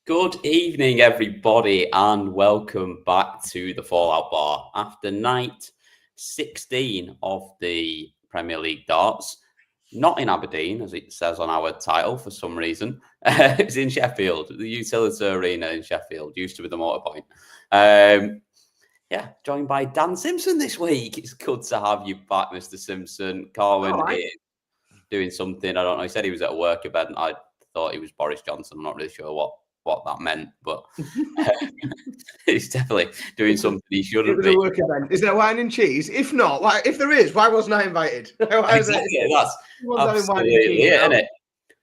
Good evening, everybody, and welcome back to the Fallout Bar. After night 16 of the Premier League darts, not in Aberdeen, as it says on our title for some reason. It's in Sheffield, the Utility Arena in Sheffield, used to be the Motorpoint. Joined by Dan Simpson this week. It's good to have you back, Mr. Simpson. Gerwen is doing something. I don't know. He said he was at a work event. I thought he was Boris Johnson. I'm not really sure what that meant, but he's definitely doing something he shouldn't be. It was a work event. Is there wine and cheese? If not, why? If there is, why wasn't I invited? Exactly. That's absolutely it, isn't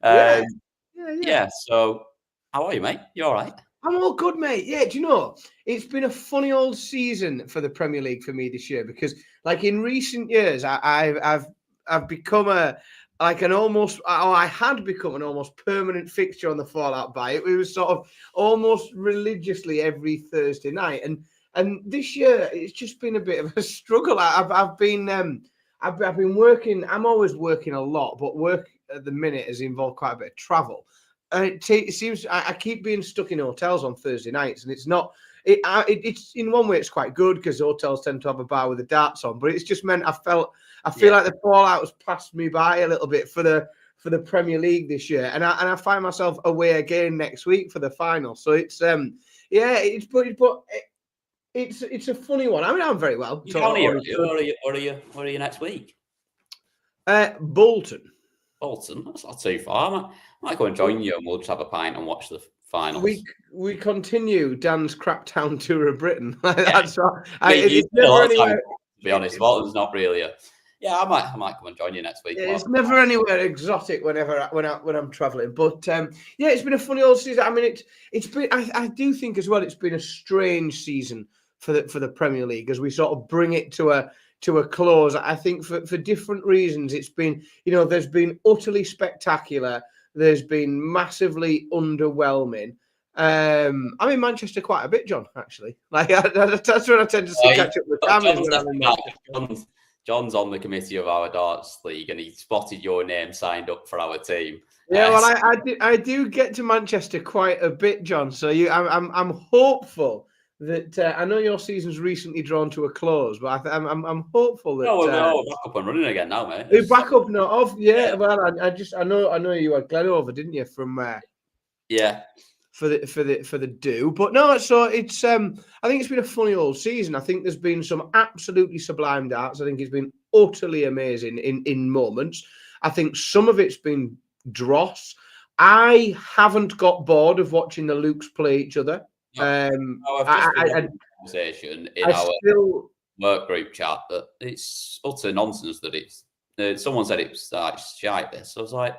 it? So, how are you, mate? You all right? I'm all good, mate. Yeah, do you know, it's been a funny old season for the Premier League for me this year because, like in recent years, I've become I had become an almost permanent fixture on the Fallout Bar. It was sort of almost religiously every Thursday night, and this year it's just been a bit of a struggle. I've been working. I'm always working a lot, but work at the minute has involved quite a bit of travel. It seems I keep being stuck in hotels on Thursday nights, and it's not. It's in one way it's quite good because hotels tend to have a bar with the darts on, but it's just meant I feel like the Fallout has passed me by a little bit for the Premier League this year, and I find myself away again next week for the final. So it's it's a funny one. I mean, I'm very well. Where are you next week? Bolton. Bolton. That's not too far. I might go and join you, and we'll just have a pint and watch the finals. We continue Dan's crap town tour of Britain. That's right. To be honest, Bolton's not really a. Yeah, I might come and join you next week. Yeah, it's never anywhere exotic when I'm traveling, but it's been a funny old season. I mean, it's been. I do think as well it's been a strange season for the Premier League as we sort of bring it to a close. I think for different reasons. It's been, there's been utterly spectacular. There's been massively underwhelming. I'm in Manchester quite a bit, John, actually. Like that's when I tend to catch up with cameras. John's on the committee of our darts league, and he spotted your name signed up for our team. Yeah, well, I do get to Manchester quite a bit, John. So I'm hopeful that I know your season's recently drawn to a close, but I'm hopeful that we're back up and running again now, mate. We're back up now. Well, I know you had Glen over, didn't you? From for the do, but no. So it's I think it's been a funny old season. I think there's been some absolutely sublime darts. I think it's been utterly amazing in moments. I think some of it's been dross. I haven't got bored of watching the Lukes play each other. I've just had a conversation in our work group chat that it's utter nonsense that it's. Someone said it was shite. This, so I was like,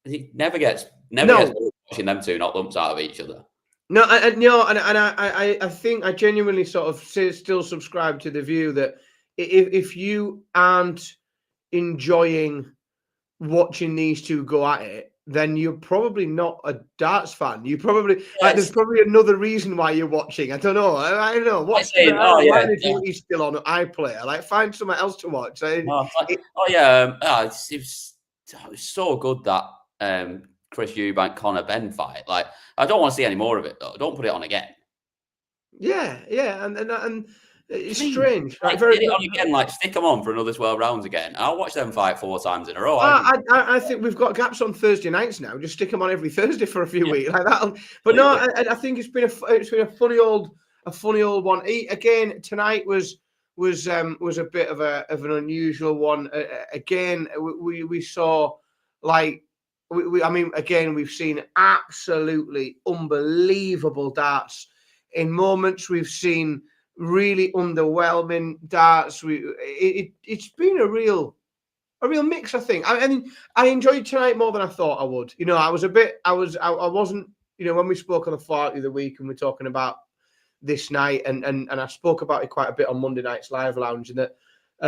it never gets watching them two knock lumps out of each other. No, I think I genuinely sort of still subscribe to the view that if you aren't enjoying watching these two go at it, then you're probably not a darts fan. You probably there's probably another reason why you're watching. I don't know. I don't know. What's he's still on iPlayer? Like, find something else to watch. It was so good that Chris Eubank Conor Benn fight. Like, I don't want to see any more of it though. Don't put it on again. Yeah, and it's strange. Like, put it on again. Like, stick them on for another 12 rounds again. I'll watch them fight 4 times in a row. I think we've got gaps on Thursday nights now. Just stick them on every Thursday for a few weeks like that. But no, I think it's been a funny old one. Again, tonight was a bit of an unusual one. Again, we saw like. We've seen absolutely unbelievable darts. In moments, we've seen really underwhelming darts. It's been a real mix, I think. I enjoyed tonight more than I thought I would. I wasn't. When we spoke on the Fallout the other week and we're talking about this night, and I spoke about it quite a bit on Monday night's live lounge, and that. We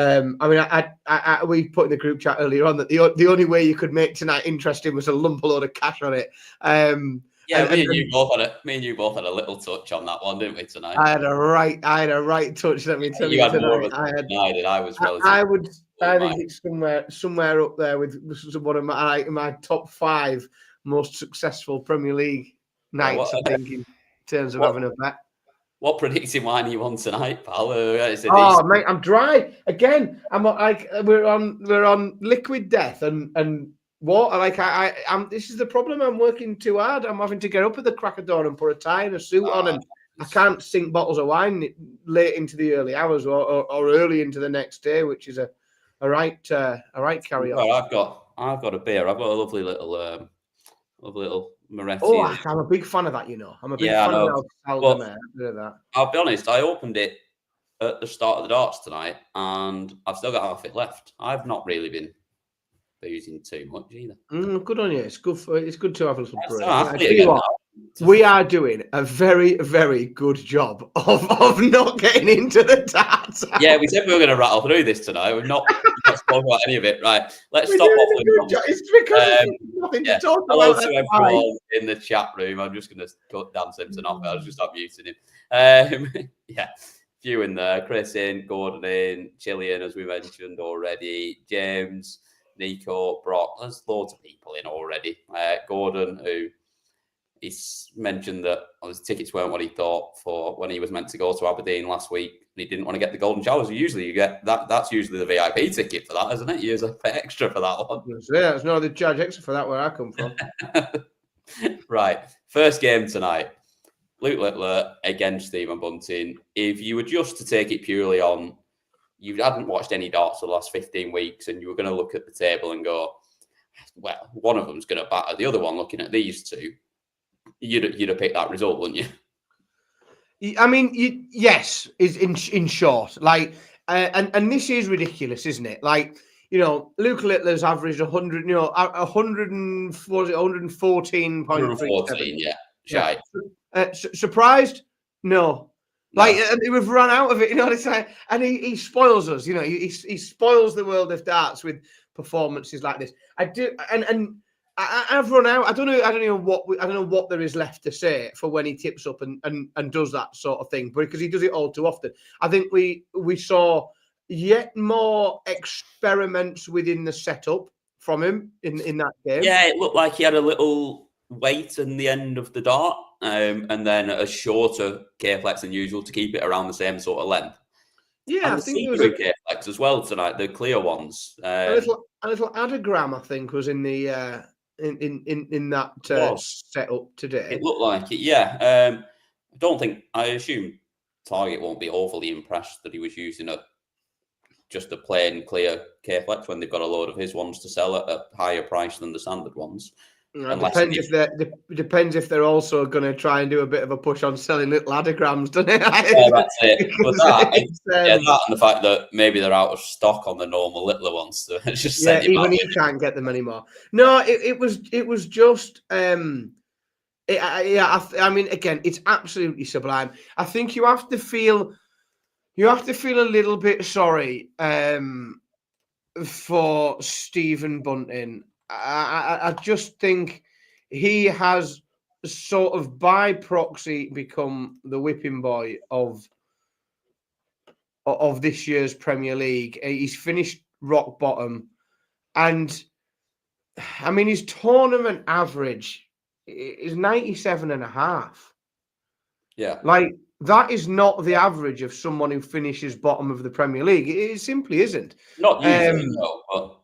put in the group chat earlier on that the only way you could make tonight interesting was a lump a load of cash on it. Me and you both had a little touch on that one, didn't we, tonight? I had a right touch. Let me tell you. Had more of I was relatively. I think it's somewhere up there with one of my top 5 most successful Premier League nights, I think, in terms of having a bet. What predicting wine are you on tonight, pal? Mate, I'm dry again. I'm like we're on liquid death and water. Like I'm. This is the problem. I'm working too hard. I'm having to get up at the crack of dawn and put a tie and a suit on, and I can't sink bottles of wine late into the early hours or early into the next day, which is a right carry on. Well, I've got a beer. I've got a lovely little Moretti. Oh, I'm a big fan of that. I'm a big fan of that. I'll be honest. I opened it at the start of the darts tonight, and I've still got half it left. I've not really been boozing too much either. Good on you. It's good to have a little break. I tell you what, we are doing a very, very good job of not getting into the darts. Yeah, we said we were going to rattle through this tonight. We've not spoken about any of it. Right, let's stop off. It's because there's nothing to talk about. Hello to everyone in the chat room. I'm just going to cut Dan Simpson off. I'll just stop muting him. Yeah, few in there. Chris in, Gordon in, Chilean, as we mentioned already. James, Nico, Brock. There's loads of people in already. Gordon, who he's mentioned that his tickets weren't what he thought for when he was meant to go to Aberdeen last week. And he didn't want to get the golden showers. Usually you get that. That's usually the VIP ticket for that, isn't it? You use a pay extra for that one. Yeah, there's no other charge extra for that where I come from. Right. First game tonight. Luke Littler against Stephen Bunting. If you were just to take it purely on, you hadn't watched any darts for the last 15 weeks and you were going to look at the table and go, well, one of them's going to batter the other one looking at these two. You'd have picked that result, wouldn't you? I mean, yes, is in short. Like, and this is ridiculous, isn't it? Like, Luke Littler's averaged 100, 114 points. 114, yeah. Shy. Surprised? No. Like, we've run out of it, it's like, and he spoils us, he spoils the world of darts with performances like this. I do, and I've run out. I don't know what there is left to say for when he tips up and does that sort of thing, because he does it all too often. I think we saw yet more experiments within the setup from him in that game. Yeah, it looked like he had a little weight in the end of the dart, and then a shorter K-flex than usual to keep it around the same sort of length. Yeah, and I think there was a K-flex as well tonight, the clear ones. A little adagram, I think, was in the in that setup today. It looked like it, yeah. I assume Target won't be overly impressed that he was using just a plain clear K-flex when they've got a load of his ones to sell at a higher price than the standard ones. Depends if they're also going to try and do a bit of a push on selling little adagrams, doesn't it? Yeah, that's it. But that and the fact that maybe they're out of stock on the normal Littler ones, so just even he can't get them anymore. No, it was just. I mean, again, it's absolutely sublime. I think you have to feel a little bit sorry for Stephen Bunting. I just think he has sort of by proxy become the whipping boy of this year's Premier League. He's finished rock bottom, and I mean his tournament average is 97.5. Yeah, like that is not the average of someone who finishes bottom of the Premier League. It simply isn't. Not usually, no, but.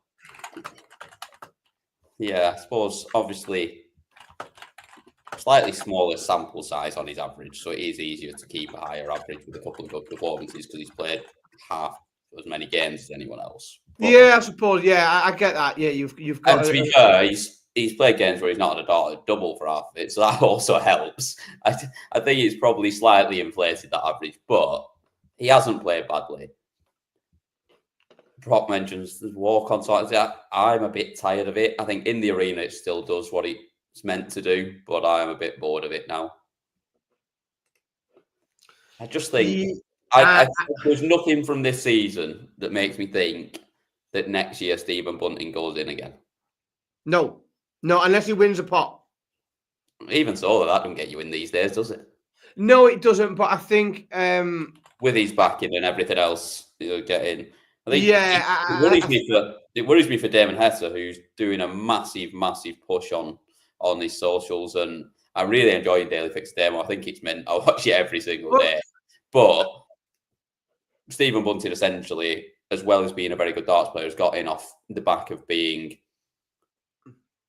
Yeah, I suppose obviously slightly smaller sample size on his average, so it is easier to keep a higher average with a couple of good performances because he's played half as many games as anyone else. But, yeah, I suppose. Yeah, I get that. Yeah, you've got. And to be fair, he's played games where he's not had a dart double for half of it, so that also helps. I think it's probably slightly inflated that average, but he hasn't played badly. Brock mentions the walk-on side. I'm a bit tired of it. I think in the arena it still does what it's meant to do, but I am a bit bored of it now. I just think there's nothing from this season that makes me think that next year Stephen Bunting goes in again. No, unless he wins a pot. Even so, that doesn't get you in these days, does it? No, it doesn't. But I think with his backing and everything else, he'll get in. I think it worries me for Damon Hesser, who's doing a massive push on his socials, and I really enjoy Daily Fixed Demo. I think it's meant I watch it every single day. But Stephen Bunting, essentially, as well as being a very good darts player, has got in off the back of being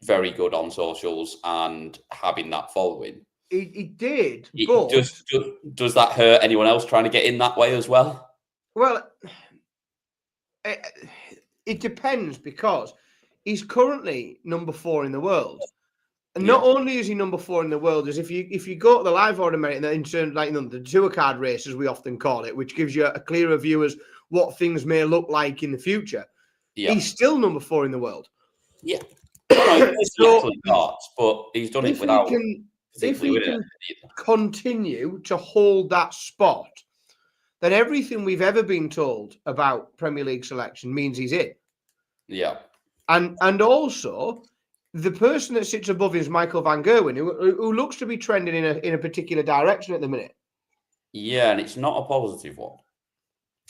very good on socials and having that following. He did, but does that hurt anyone else trying to get in that way as well? Well, it depends, because he's currently number 4 in the world. And not only is he number 4 in the world, is if you go to the live order merit in terms like the tour card race, as we often call it, which gives you a clearer view as what things may look like in the future. Yeah. He's still number 4 in the world. Yeah. So, darts, but he's done it without. If he can continue to hold that spot, then everything we've ever been told about Premier League selection means he's in. Yeah. And also, the person that sits above him is Michael van Gerwen, who looks to be trending in a particular direction at the minute. Yeah, and it's not a positive one.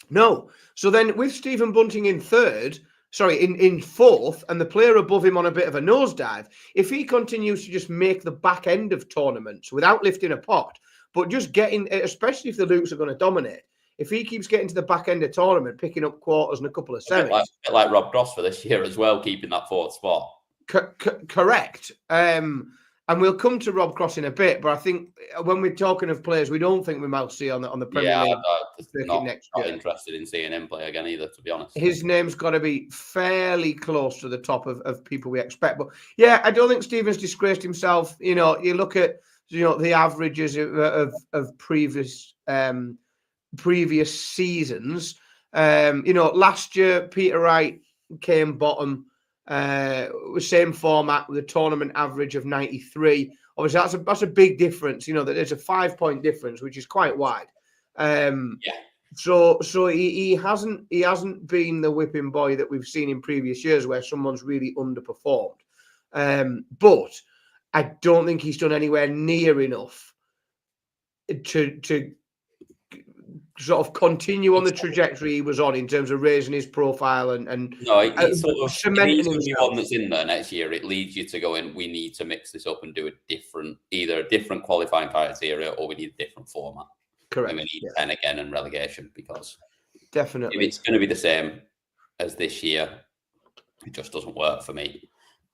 No. So then with Stephen Bunting in 4th, and the player above him on a bit of a nosedive, if he continues to just make the back end of tournaments without lifting a pot, but just getting, especially if the Lukes are going to dominate, if he keeps getting to the back end of tournament, picking up quarters and a couple of semis. A bit like Rob Cross for this year as well, keeping that 4th spot. Correct. And we'll come to Rob Cross in a bit, but I think when we're talking of players, we don't think we might see on the Premier League circuit next year. Not interested in seeing him play again either, to be honest. His name's got to be fairly close to the top of people we expect. But yeah, I don't think Stephen's disgraced himself. You look at the averages of previous seasons. Last year Peter Wright came bottom. Same format with a tournament average of 93. Obviously, that's a big difference. That there's a 5-point difference, which is quite wide. So he hasn't been the whipping boy that we've seen in previous years, where someone's really underperformed. But I don't think he's done anywhere near enough to sort of continue on the trajectory he was on in terms of raising his profile and it's sort of cementing himself. One that's in there next year. It leads you to go in. We need to mix this up and do either a different qualifying criteria, or we need a different format. Correct. And we need 10 again and relegation, because definitely if it's going to be the same as this year, it just doesn't work for me.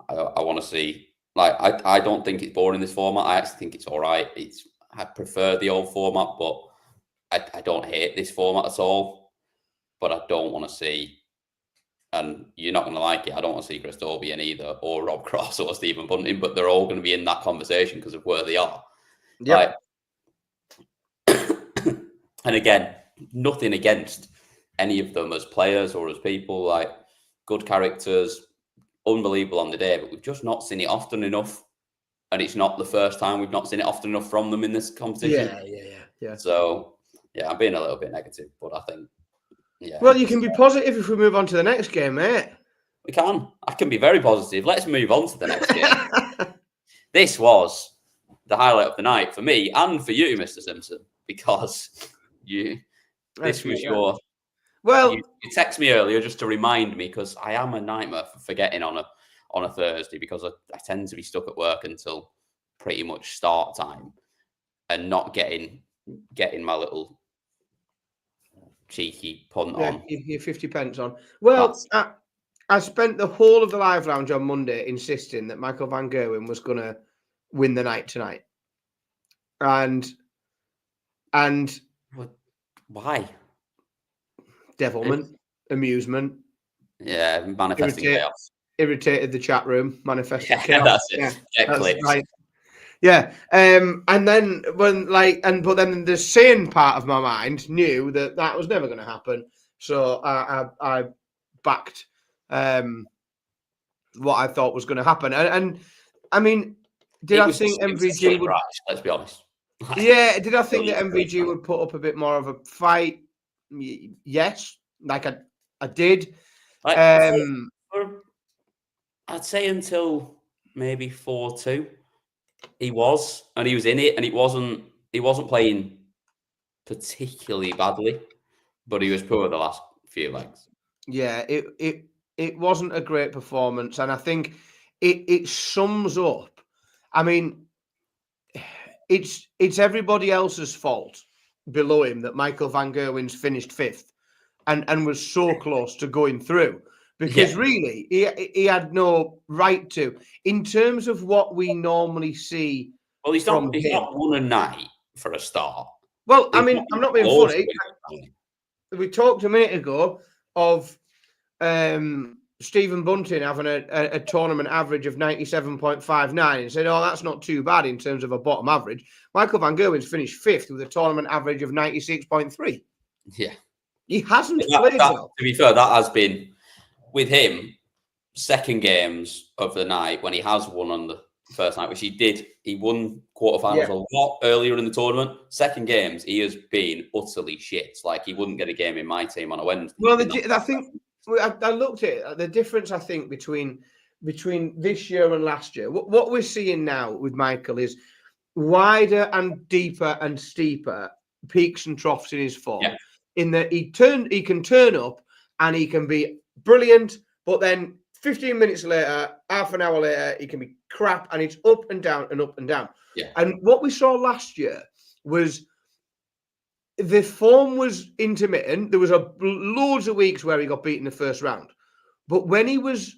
I want to see. I don't think it's boring, this format. I actually think it's all right. I prefer the old format, but I don't hate this format at all, but I don't want to see, and you're not going to like it, I don't want to see Chris Dobey in either, or Rob Cross or Stephen Bunting, but they're all going to be in that conversation because of where they are. Yeah. And again, nothing against any of them as players or as people, good characters, unbelievable on the day, but we've just not seen it often enough. And it's not the first time we've not seen it often enough from them in this competition. Yeah. So, yeah, I'm being a little bit negative, but I think, Well, you can be positive if we move on to the next game, mate. We can. I can be very positive. Let's move on to the next game. This was the highlight of the night for me and for you, Mr. Simpson, because you text me earlier just to remind me, because I am a nightmare for forgetting on a Thursday, because I tend to be stuck at work until pretty much start time and not getting my little cheeky punt on. Your 50 pence on. Well, I spent the whole of the live lounge on Monday insisting that Michael van Gerwen was going to win the night tonight. And why? Devilment, amusement. Yeah, manifesting chaos. Irritated the chat room, manifesting chaos. That's it. Get clips. Right. Yeah. And then but then the sane part of my mind knew that was never going to happen. So I backed what I thought was going to happen. And I mean, did I think MVG would? Let's be honest. Yeah. Did I think that MVG would put up a bit more of a fight? Yes. I did. I'd say until maybe 4-2. He was in it, and he wasn't playing particularly badly, but he was poor the last few legs. Yeah, it wasn't a great performance, and I think it sums up. I mean, it's everybody else's fault below him that Michael van Gerwen's finished 5th and was so close to going through. Because really, he had no right to. In terms of what we normally see, well, he's not won a night for a start. Well, I mean, I'm not being funny. We talked a minute ago of Stephen Bunting having a tournament average of 97.59 and said, oh, that's not too bad in terms of a bottom average. Michael van Gerwen's finished 5th with a tournament average of 96.3. Yeah. He hasn't played well. To be fair, that has been, with him, second games of the night when he has won on the first night, which he did. He won quarterfinals a lot earlier in the tournament. Second games, he has been utterly shit. Like, he wouldn't get a game in my team on a Wednesday. Well, I think I looked at the difference, I think, between this year and last year. What we're seeing now with Michael is wider and deeper and steeper peaks and troughs in his form. Yeah. In that he can turn up and he can be brilliant, but then 15 minutes later, half an hour later, he can be crap, and it's up and down and up and down. Yeah. And what we saw last year was the form was intermittent. There was loads of weeks where he got beaten in the first round, but when he was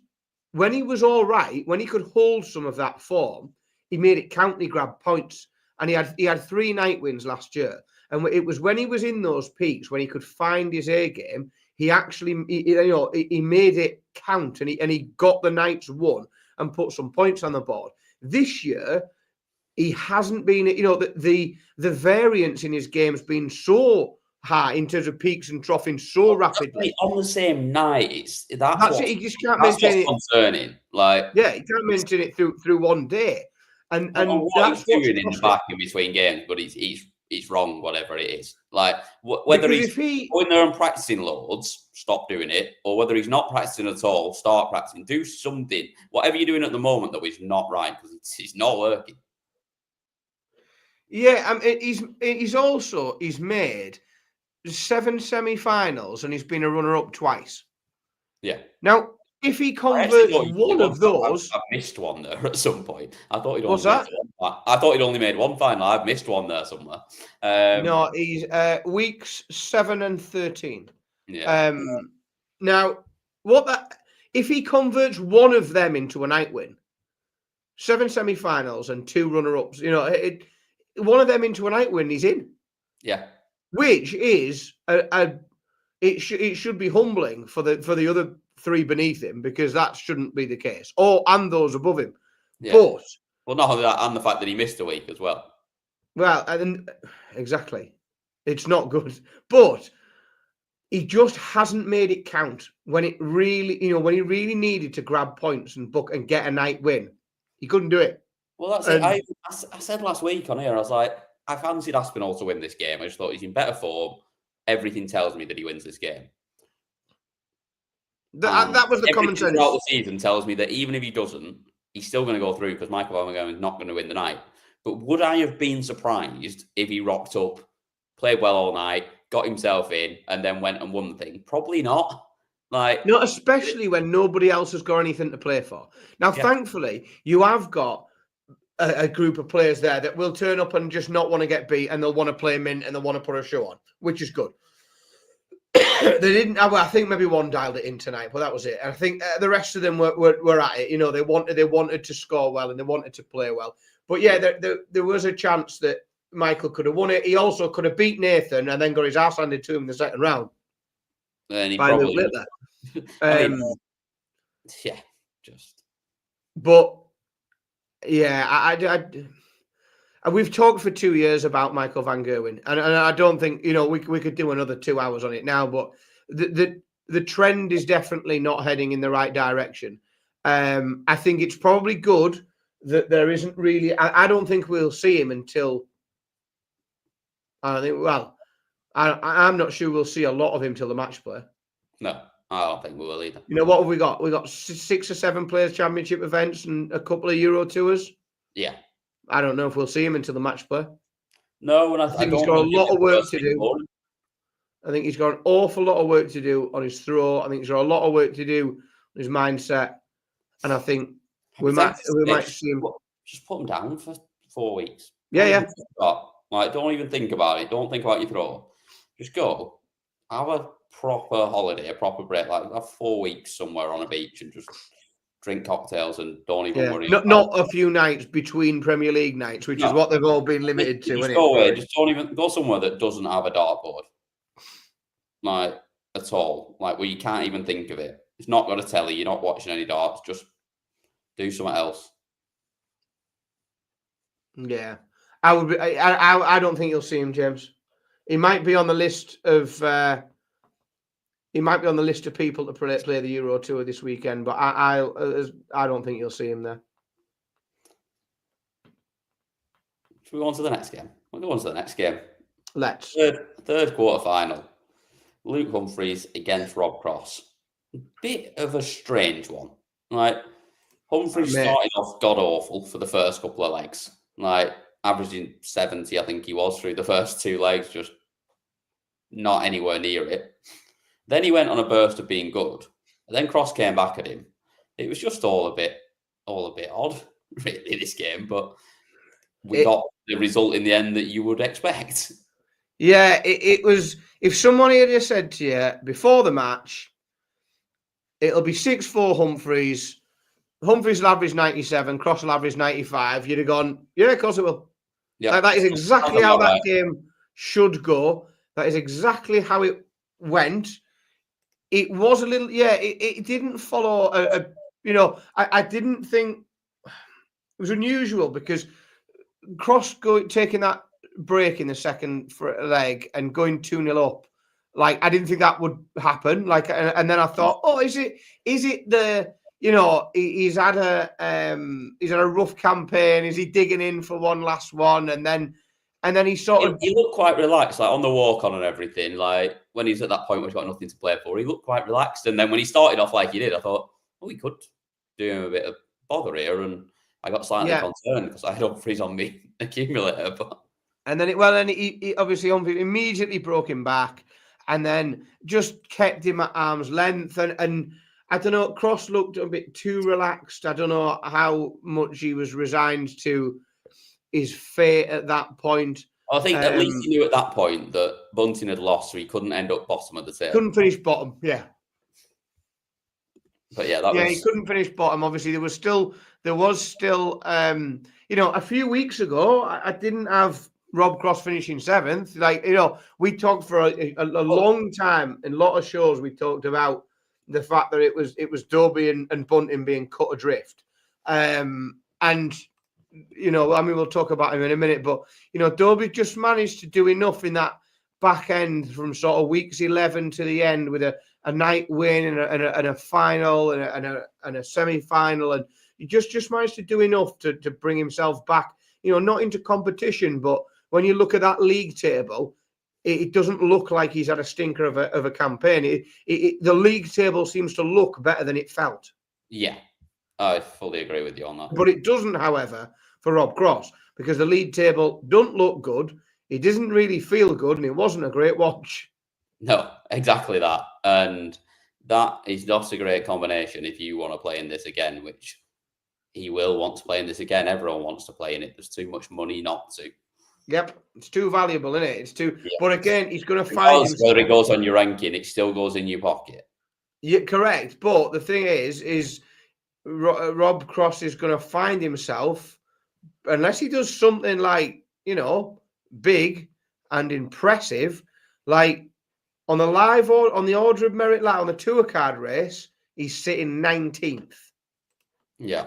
all right, when he could hold some of that form, he made it count. He grabbed points, and he had 3 night wins last year. And it was when he was in those peaks, when he could find his A game, he actually, he made it count, and he got the nights won and put some points on the board. This year, he hasn't been, the variance in his game has been so high in terms of peaks and troughing so rapidly. On the same night, that's it. He just can't maintain it. Concerning. Like, yeah, he can't maintain it through one day. And that's he's doing in the back in between games, but he's wrong, whatever it is. Like, whether he's going there and practicing loads, stop doing it, or whether he's not practicing at all, start practicing. Do something. Whatever you're doing at the moment, though, is not right, because it's not working. Yeah, I mean, he's made 7 semi-finals, and he's been a runner-up twice. Yeah. Now, if he converts one of those, I've missed one there at some point. I thought he'd only made one final. I've missed one there somewhere. No, he's weeks 7 and 13. Yeah. Now, if he converts one of them into a night win, 7 semi-finals and 2 runner-ups, one of them into a night win, he's in. Yeah. Which is it should be humbling for the other 3 beneath him, because that shouldn't be the case. And those above him. Yeah. But not only that, and the fact that he missed a week as well. Well, and exactly. It's not good. But he just hasn't made it count when it really, when he really needed to grab points and book and get a night win. He couldn't do it. Well, that's it. I said last week on here, I was like, I fancied Aspinall to win this game. I just thought he's in better form. Everything tells me that he wins this game. That was the common sense. Throughout the season tells me that even if he doesn't, he's still going to go through, because Michael Van Gerwen is not going to win the night. But would I have been surprised if he rocked up, played well all night, got himself in, and then went and won the thing? Probably not. Not especially when nobody else has got anything to play for. Now, thankfully, you have got a group of players there that will turn up and just not want to get beat, and they'll want to play mint, and they'll want to put a show on, which is good. They didn't. I think maybe one dialed it in tonight, but that was it. And I think the rest of them were at it. They wanted to score well, and they wanted to play well. But yeah, there was a chance that Michael could have won it. He also could have beat Nathan and then got his ass handed to him in the second round. And he probably lit that. Yeah, just. But yeah, I we've talked for 2 years about Michael van Gerwen, and I don't think we could do another 2 hours on it now. But the trend is definitely not heading in the right direction. I think it's probably good that there isn't really. I don't think we'll see him until. I'm not sure we'll see a lot of him till the match play. No, I don't think we will either. What have we got? We got 6 or 7 Players Championship events and a couple of Euro tours. Yeah. I don't know if we'll see him until the match play. No, and I think he's got a lot of work to do. I think he's got an awful lot of work to do on his throw. I think he's got a lot of work to do on his mindset. And I think we might see him. Just put him down for 4 weeks. Yeah. Like, don't even think about it. Don't think about your throw. Just go. Have a proper holiday, a proper break. Like, have 4 weeks somewhere on a beach and just drink cocktails and don't even worry Not a few nights between Premier League nights, which is what they've all been limited to. Just go away. Just don't even go somewhere that doesn't have a dartboard. Like, at all. Like, where you can't even think of it. It's not got a telly. You're not watching any darts. Just do something else. Yeah. I don't think you'll see him, James. He might be on the list of people to play the Euro Tour this weekend, but I don't think you'll see him there. Should we go on to the next game? We'll go on to the next game. Let's. Third quarter final. Luke Humphries against Rob Cross. Bit of a strange one. Like, Humphries started off god awful for the first couple of legs. Like, averaging 70, I think he was, through the first 2 legs, just not anywhere near it. Then he went on a burst of being good. And then Cross came back at him. It was just all a bit odd, really, this game. But we got the result in the end that you would expect. Yeah, it was. If somebody had just said to you before the match, it'll be 6-4 Humphries. Humphries will average 97, Cross will average 95. You'd have gone, yeah, of course it will. Yeah, like, that is exactly how that game should go. That is exactly how it went. It was a little, it didn't follow I didn't think it was unusual because Cross taking that break in the second leg and going 2-0 up, like, I didn't think that would happen. Like, and then I thought, oh, is it the, he's had a rough campaign. Is he digging in for one last one? And then he sort of... He looked quite relaxed, like on the walk on and everything. Like, when he's at that point where he's got nothing to play for, he looked quite relaxed. And then when he started off like he did, I thought, oh, he could do him a bit of bother here. And I got slightly concerned because I had Humphries on me accumulator. But... And then he obviously immediately broke him back and then just kept him at arm's length. And I don't know, Cross looked a bit too relaxed. I don't know how much he was resigned to his fate at that point. I think at least he knew at that point that Bunting had lost, so he couldn't end up bottom of the table. Couldn't finish bottom, yeah. But yeah, he couldn't finish bottom. Obviously, there was still a few weeks ago, I didn't have Rob Cross finishing 7th. Like, we talked for a long time in a lot of shows. We talked about the fact that it was Dobey and Bunting being cut adrift, and we'll talk about him in a minute. But Dobey just managed to do enough in that back end from sort of weeks 11 to the end with a night win and a final and a semi-final, and he just managed to do enough to bring himself back. Not into competition, but when you look at that league table, it doesn't look like he's had a stinker of a campaign. The league table seems to look better than it felt. Yeah, I fully agree with you on that. But it doesn't, however, for Rob Cross, because the league table don't look good. It doesn't really feel good, and it wasn't a great watch. No, exactly that. And that is not a great combination if you want to play in this again, which he will want to play in this again. Everyone wants to play in it. There's too much money not to. Yep, it's too valuable, isn't it? It's too. Yeah. But again, he's going to find whether it goes on your ranking, it still goes in your pocket. Yeah, correct. But the thing is Rob Cross is going to find himself, unless he does something like big and impressive, like on the order of merit, like on the tour card race, he's sitting 19th. Yeah,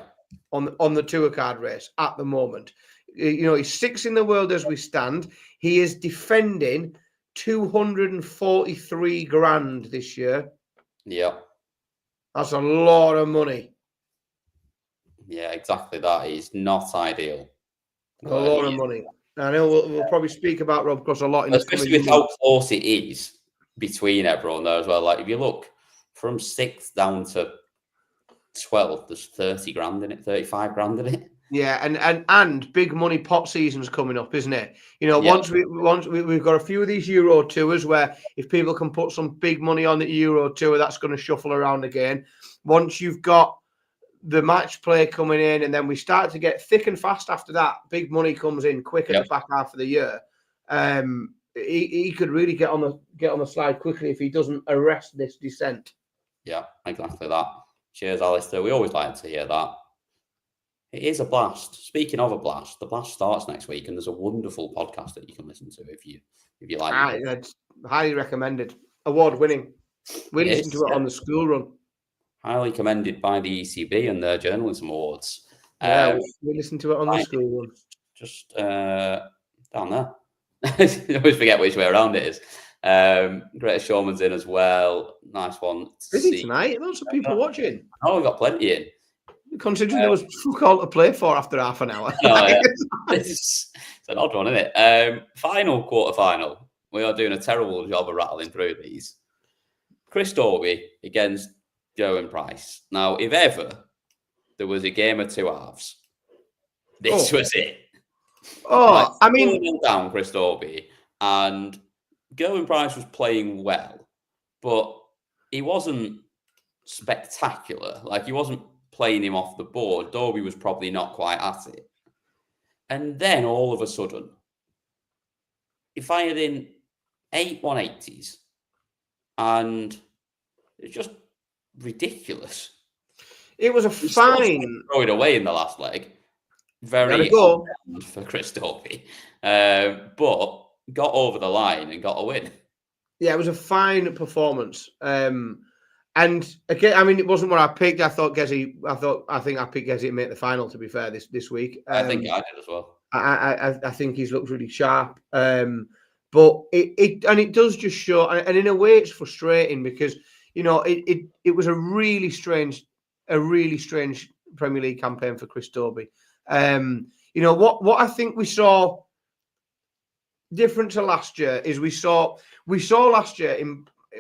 on the tour card race at the moment. He's 6th in the world as we stand. He is defending 243 grand this year. Yeah. That's a lot of money. Yeah, exactly that. It's not ideal. A lot of money. I know we'll probably speak about Rob Cross a lot. Especially with how close it is between everyone there as well. Like, if you look from 6th down to 12th, there's 30 grand in it, 35 grand in it. Yeah, and big money pot season's coming up, isn't it? Once we've got a few of these Euro tours where if people can put some big money on the Euro tour, that's going to shuffle around again. Once you've got the match play coming in, and then we start to get thick and fast after that. Big money comes in quick at the back half of the year. He could really get on the slide quickly if he doesn't arrest this descent. Yeah, exactly that. Cheers, Alistair. We always like to hear that. It is a blast. Speaking of a blast, the blast starts next week, and there's a wonderful podcast that you can listen to if you like. It's highly recommended. Award-winning. We listened to it on the school run. Highly commended by the ECB and their journalism awards. Yeah, we listened to it on the school run. Just down there. I always forget which way around it is. Greatest Showman's in as well. Nice one. Busy tonight. Lots of people watching. Oh, we've got plenty in. Considering there was fuck all to play for after half an hour. Oh, yeah. It's an odd one, isn't it? Final quarter-final. We are doing a terrible job of rattling through these. Chris Dobey against Gerwyn Price. Now, if ever there was a game of two halves, this was it. I mean, down Chris Dobey, and Gerwyn Price was playing well, but he wasn't spectacular. Like, he wasn't playing him off the board. Dobey was probably not quite at it. And then all of a sudden, he fired in 8 180s, and it's just ridiculous. It was a fine. Throw it away in the last leg. Very good for Chris Dobey, but got over the line and got a win. Yeah, it was a fine performance. And again, I mean, it wasn't what I picked. I think I picked Gezi to make the final. To be fair, this week, I think I did as well. I think he's looked really sharp. But it does just show, and in a way, it's frustrating because it was a really strange Premier League campaign for Chris Dobey. What I think we saw different to last year is we saw last year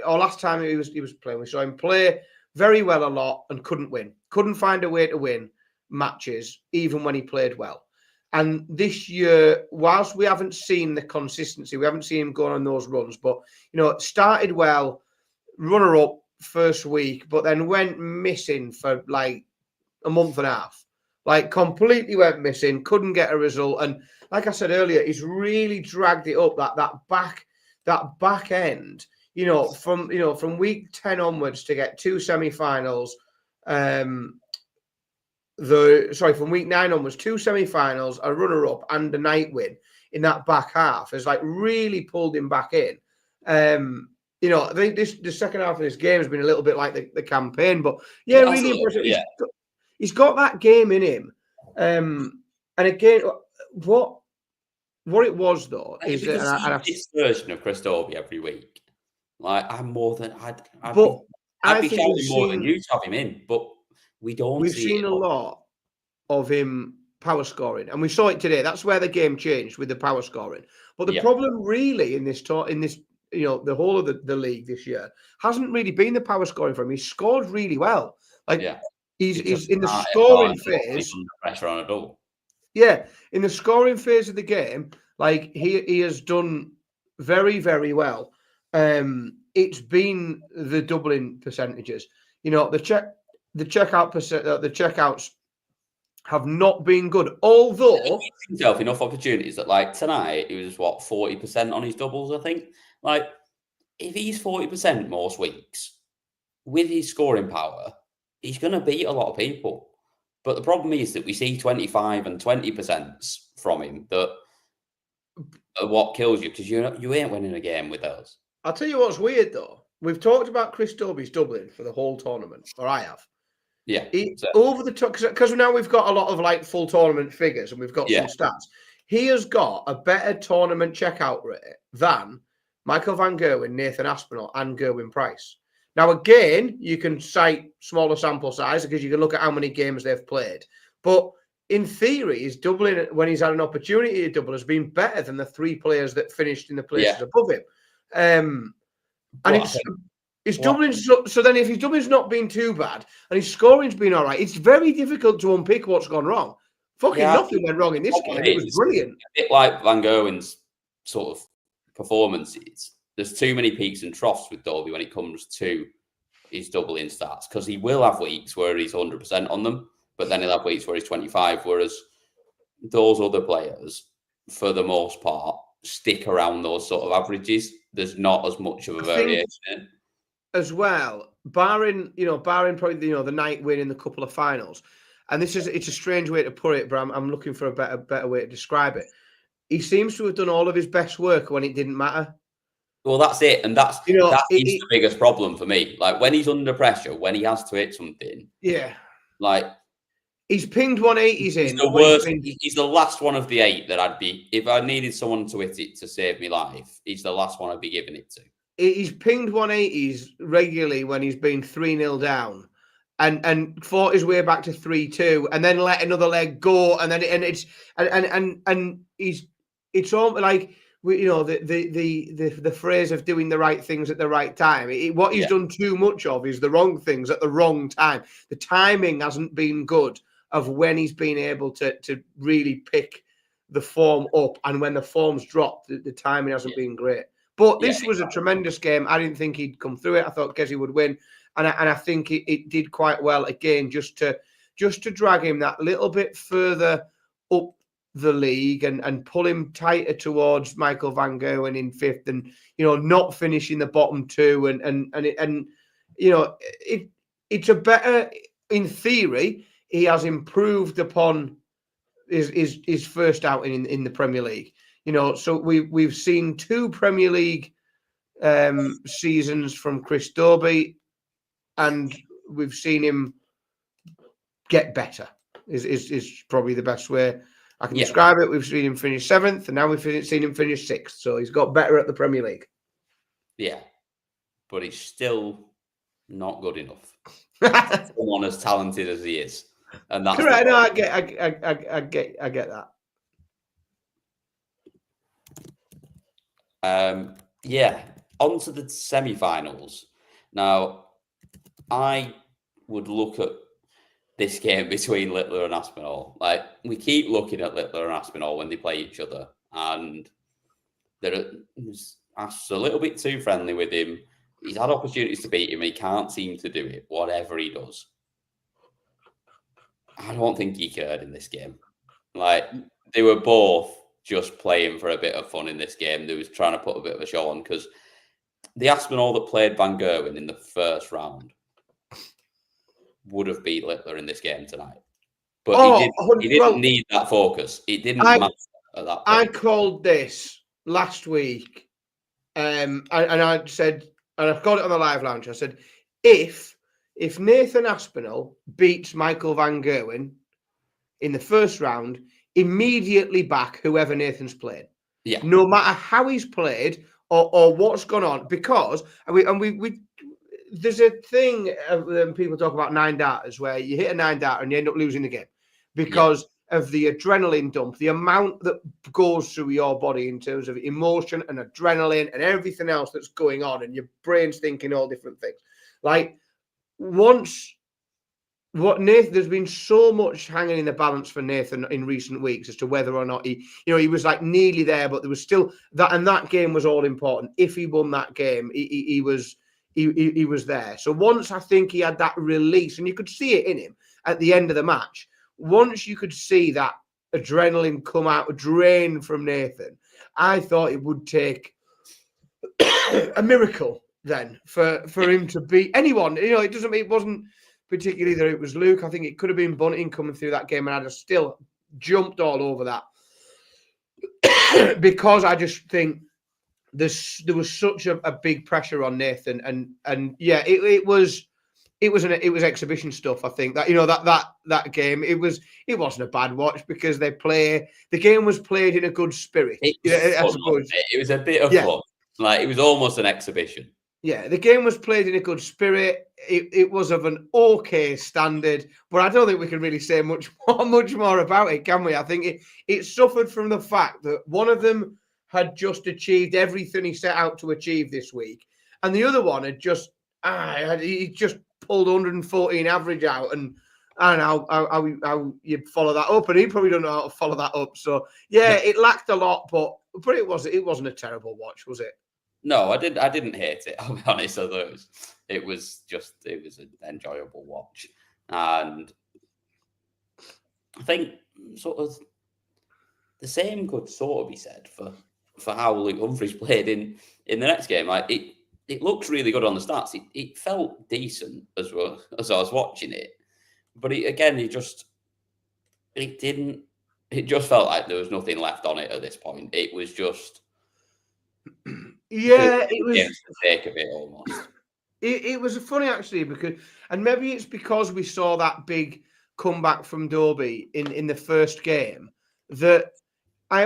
last time he was playing, we saw him play very well a lot and couldn't find a way to win matches even when he played well. And this year, whilst we haven't seen the consistency, we haven't seen him going on those runs, but it started well, runner up first week, but then went missing for like a month and a half. Like, completely went missing, couldn't get a result. And like I said earlier, he's really dragged it up that back end, from week 10 onwards to get 2 semi-finals. From week 9 onwards, 2 semi-finals, a runner-up and a night win in that back half has like really pulled him back in. I think the second half of this game has been a little bit like the campaign, but really impressive. Yeah. He's got that game in him. And again, what it was though is this version of Chris Dobey every week. Like, I'm more than I'd be shouting more than you to have him in, but we don't. We've seen a lot of him power scoring, and we saw it today. That's where the game changed with the power scoring. But the problem really in this the whole of the league this year hasn't really been the power scoring for him. He's scored really well. He's in the scoring phase. Pressure on a double. Yeah, in the scoring phase of the game, like he has done very, very well. It's been the doubling percentages. The checkouts have not been good. Although he gives himself enough opportunities that, like tonight, he was 40% on his doubles. I think. Like, if he's 40% most weeks with his scoring power, he's going to beat a lot of people. But the problem is that we see 25 and 20% from him that are what kills you, because you ain't winning a game with those. I'll tell you what's weird though. We've talked about Chris Dobey's doubling for the whole tournament, or I have. Yeah. Over the top, because now we've got a lot of like full tournament figures and we've got some stats. He has got a better tournament checkout rate than Michael van Gerwen, Nathan Aspinall, and Gerwyn Price. Now, again, you can cite smaller sample size because you can look at how many games they've played. But in theory, his doubling when he's had an opportunity to double has been better than the 3 players that finished in the places above him. And his doubling. So then, if his doubling's not been too bad and his scoring's been all right, it's very difficult to unpick what's gone wrong. Nothing went wrong in this game. It was brilliant. A bit like Van Gerwen's sort of performances. There's too many peaks and troughs with Dobey when it comes to his doubling stats, because he will have weeks where he's 100% on them, but then he'll have weeks where he's 25. Whereas those other players, for the most part, stick around those sort of averages. There's not as much of a variation in it. As well, barring probably the night win in the couple of finals, and it's a strange way to put it, but I'm looking for a better way to describe it. He seems to have done all of his best work when it didn't matter. Well, that's it, and that is the biggest problem for me. Like when he's under pressure, when he has to hit something, like he's pinged 180s he's in. The worst. He's the last one of the 8 that I'd be if I needed someone to hit it to save me life. He's the last one I'd be giving it to. He's pinged 180s regularly when he's been 3-0 down, and fought his way back to 3-2, and then let another leg go, and then it's all like the phrase of doing the right things at the right time. What he's done too much of is the wrong things at the wrong time. The timing hasn't been good of when he's been able to really pick the form up, and when the form's dropped, the timing hasn't been great. But this was a tremendous game. I didn't think he'd come through it. I thought Gezi would win, and I think it did quite well again, just to drag him that little bit further up the league and pull him tighter towards Michael van Gerwen in 5th, and not finishing the bottom 2, and it's a better, in theory, he has improved upon his first outing in the Premier League. So we've seen 2 Premier League seasons from Chris Dobey, and we've seen him get better. Is probably the best way I can describe it. We've seen him finish 7th, and now we've seen him finish 6th. So he's got better at the Premier League. Yeah, but he's still not good enough. Someone as talented as he is, and that's correct. No, I get that. On to the semi-finals. Now, I would look at this game between Littler and Aspinall. Like, we keep looking at Littler and Aspinall when they play each other, and they're a little bit too friendly with him. He's had opportunities to beat him. He can't seem to do it, whatever he does. I don't think he cared in this game. Like, they were both just playing for a bit of fun in this game. They was trying to put a bit of a show on, because the Aspinall that played Van Gerwen in the first round would have beat Littler in this game tonight. But he didn't need that focus. It didn't matter at that point. I called this last week, and I said, and I've got it on the live lounge, I said, if Nathan Aspinall beats Michael van Gerwen in the first round, immediately back whoever Nathan's played. Yeah. No matter how he's played or what's gone on, because we there's a thing when people talk about 9 darters where you hit a 9 darter and you end up losing the game because of the adrenaline dump, the amount that goes through your body in terms of emotion and adrenaline and everything else that's going on, and your brain's thinking all different things. Like, there's been so much hanging in the balance for Nathan in recent weeks as to whether or not he was like nearly there, but there was still that, and that game was all important. If he won that game, he was there. So once I think he had that release, and you could see it in him at the end of the match, once you could see that adrenaline come out, drain from Nathan, I thought it would take a miracle then for him to beat anyone. It wasn't particularly that it was Luke. I think it could have been Bunting coming through that game, and I'd have still jumped all over that because I just think there was such a big pressure on Nathan, and yeah, it was exhibition stuff. I think that that game it wasn't a bad watch because the game was played in a good spirit. I suppose it was a bit of fun. Like, it was almost an exhibition. Yeah, the game was played in a good spirit. It was of an okay standard, but I don't think we can really say much more about it, can we? I think it suffered from the fact that one of them had just achieved everything he set out to achieve this week, and the other one had just pulled 114 average out, and I don't know how you follow that up, and he probably don't know how to follow that up. So yeah, it lacked a lot, but it wasn't a terrible watch, was it? No, I didn't hate it. I'll be honest. It was an enjoyable watch, and I think sort of the same could sort of be said for how Luke Humphries played in the next game. Like it looks really good on the stats. It felt decent as well as I was watching it, but it didn't. It just felt like there was nothing left on it at this point. It was just it was the sake of it almost. It was funny actually and maybe it's because we saw that big comeback from Dobey in the first game that I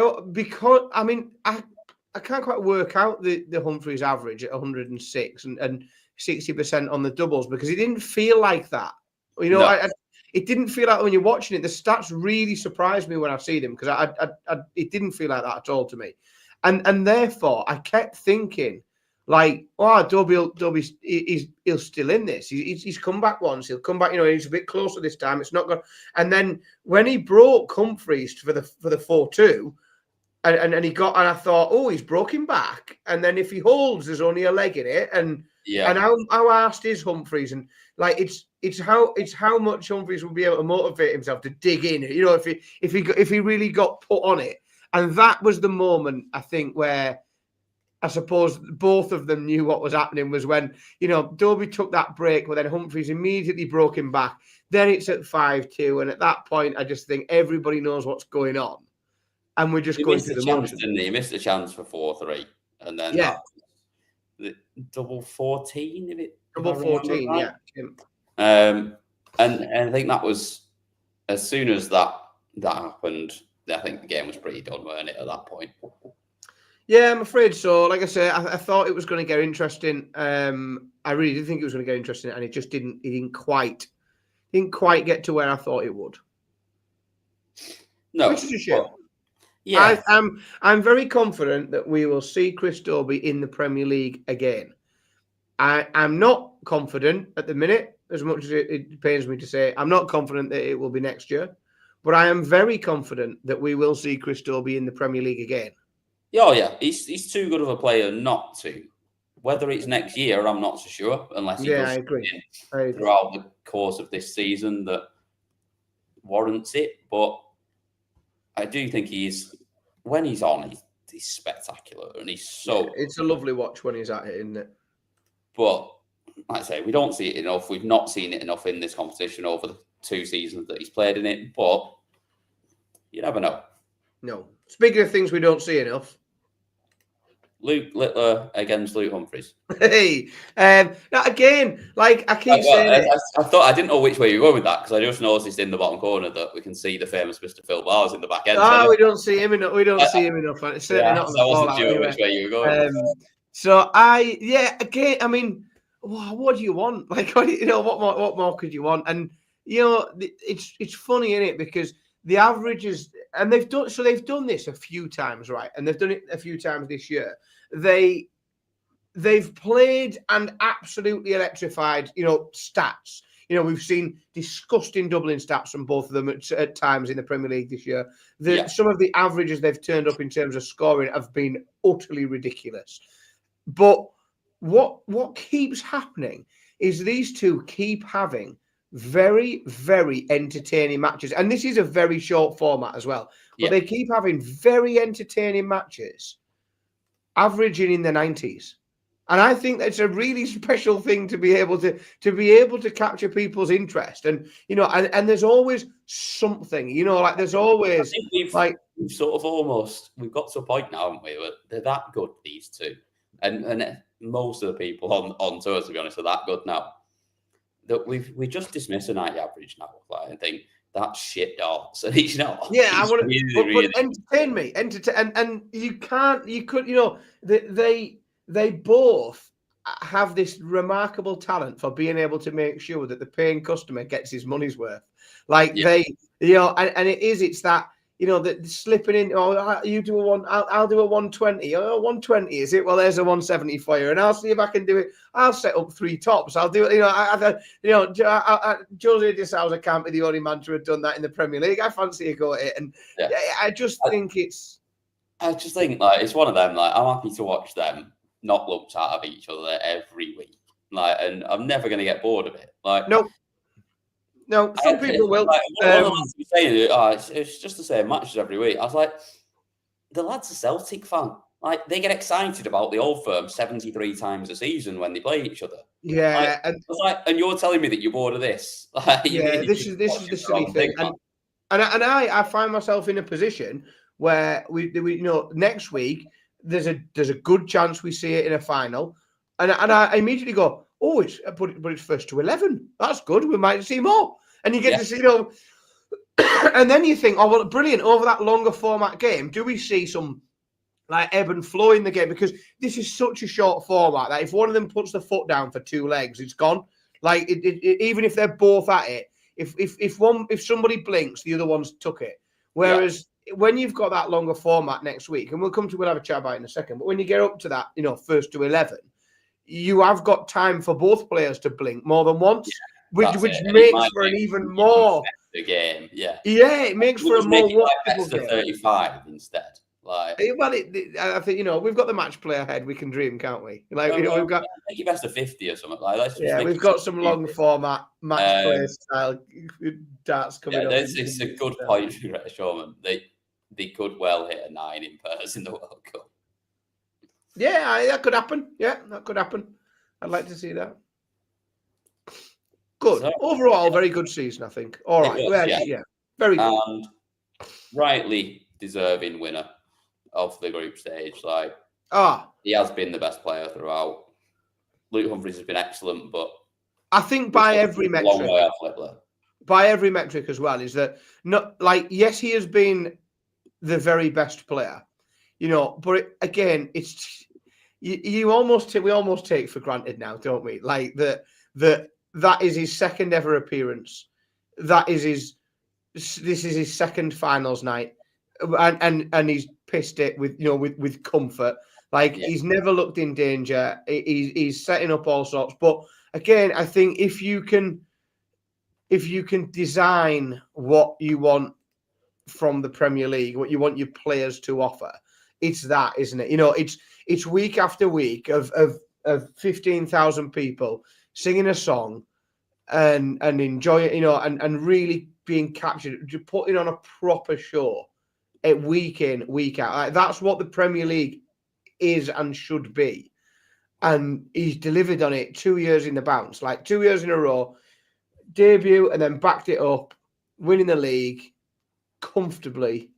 can't quite work out the Humphries average at 106 and 60% on the doubles because it didn't feel like that. It didn't feel like when you're watching it. The stats really surprised me when I see them because it didn't feel like that at all to me, and therefore I kept thinking like, oh, Dobey, he'll still in this. He's come back once. He'll come back. He's a bit closer this time. It's not good. And then when he broke Humphries for the 4-2. And he got, and I thought, oh, he's broken back. And then if he holds, there's only a leg in it. And how arsed is Humphries? And like it's how much Humphries will be able to motivate himself to dig in. If he really got put on it. And that was the moment I think where I suppose both of them knew what was happening was when Dobey took that break, but then Humphries immediately broke him back. Then it's at 5-2, and at that point, I just think everybody knows what's going on. And we're just going through the motions. He missed a chance for 4-3, and then the double 14. Double 14, right? And I think that was as soon as that happened. I think the game was pretty done, weren't it, at that point? Yeah, I'm afraid so. Like I say, I thought it was going to get interesting. I really did think it was going to get interesting, and it just didn't. It didn't quite get to where I thought it would. No, which is a shame. Yeah, I'm very confident that we will see Chris Dobey in the Premier League again. I'm not confident at the minute, as much as it pains me to say. I'm not confident that it will be next year, but I am very confident that we will see Chris Dobey in the Premier League again. Oh yeah, he's too good of a player not to. Whether it's next year, I'm not so sure, unless he does I agree. Throughout the course of this season that warrants it. But I do think when he's on, he's spectacular, and he's so. It's a lovely watch when he's at it, isn't it? But like I say, we don't see it enough. We've not seen it enough in this competition over the 2 seasons that he's played in it. But you never know. No. Speaking of things we don't see enough, Luke Littler against Luke Humphries. Hey, now again, like I keep saying, I didn't know which way you were going with that because I just noticed in the bottom corner that we can see the famous Mr. Phil Bars in the back end. We don't see him enough. We don't see him enough. It's certainly not. I wasn't sure which way you were going. Again, I mean, what do you want? Like, what more could you want? And it's funny, isn't it? Because the averages, and they've done this a few times, right? And they've done it a few times this year. They've played and absolutely electrified, stats. We've seen disgusting doubling stats from both of them at times in the Premier League this year. Some of the averages they've turned up in terms of scoring have been utterly ridiculous. But what keeps happening is these two keep having very, very entertaining matches. And this is a very short format as well. But they keep having very entertaining matches, averaging in the 90s. And I think that's a really special thing to be able to capture people's interest. And and there's always something, there's always we've sort of we've got to a point now, haven't we, where they're that good, these two. And most of the people on tour, to be honest, are that good now. That we just dismiss a 90 average now. I think that's shit darts, and he's not. Yeah, I want to but entertain me, and you could, they both have this remarkable talent for being able to make sure that the paying customer gets his money's worth. And it's that. The slipping in. Oh, you do a one. I'll do a 120. Oh, 120 is it? Well, there's a 170 for you, and I'll see if I can do it. I'll set up 3 tops. I'll do it. Jose de Sousa can't be the only man to have done that in the Premier League. I fancy a go at it, and I just think it's it's one of them. Like, I'm happy to watch them knock lumps out of each other every week. Like, and I'm never going to get bored of it. Like, no, No, some people will. Like, one of the lads was saying, it's just the same matches every week. I was like, the lad's a Celtic fan. Like, they get excited about the Old Firm 73 times a season when they play each other. Yeah, and you're telling me that you order this? Like, this is the silly thing, and I find myself in a position where we next week there's a good chance we see it in a final, and I immediately go, oh, but it's first to 11. That's good. We might see more, and you get to see and then you think, oh well, brilliant. Over that longer format game, do we see some like ebb and flow in the game? Because this is such a short format that if one of them puts the foot down for 2 legs, it's gone. Like even if they're both at it, if somebody blinks, the other one's took it. Whereas when you've got that longer format next week, and we'll have a chat about it in a second, but when you get up to that, first to 11, you have got time for both players to blink more than once, which makes for an even more the game. Yeah, it makes for a more watchable game. 35 instead. Like, well, I think we've got the match play ahead. We can dream, can't we? Like, we've got make it best of 50 or something. Like, we've got some long format match play style darts coming up. It's a good point, Showman. They could well hit a 9 in pairs in the World Cup. Yeah, that could happen. Yeah, that could happen. I'd like to see that. Good. Overall, very good season, I think. All right. Very good. And rightly deserving winner of the group stage. Like, he has been the best player throughout. Luke Humphries has been excellent, but I think by every metric, long way off Littler. By every metric as well, is that not like yes, he has been the very best player, but again, it's we almost take for granted now, don't we? Like that is his second ever appearance. This is his second finals night, and he's pissed it with comfort. Like he's never looked in danger. He's setting up all sorts. But again, I think if you can design what you want from the Premier League, what you want your players to offer, it's that, isn't it? It's week after week of 15,000 people singing a song and enjoy it, and really being captured, putting on a proper show week in, week out. Like, that's what the Premier League is and should be. And he's delivered on it 2 years in the bounce, like 2 years in a row, debut and then backed it up, winning the league comfortably.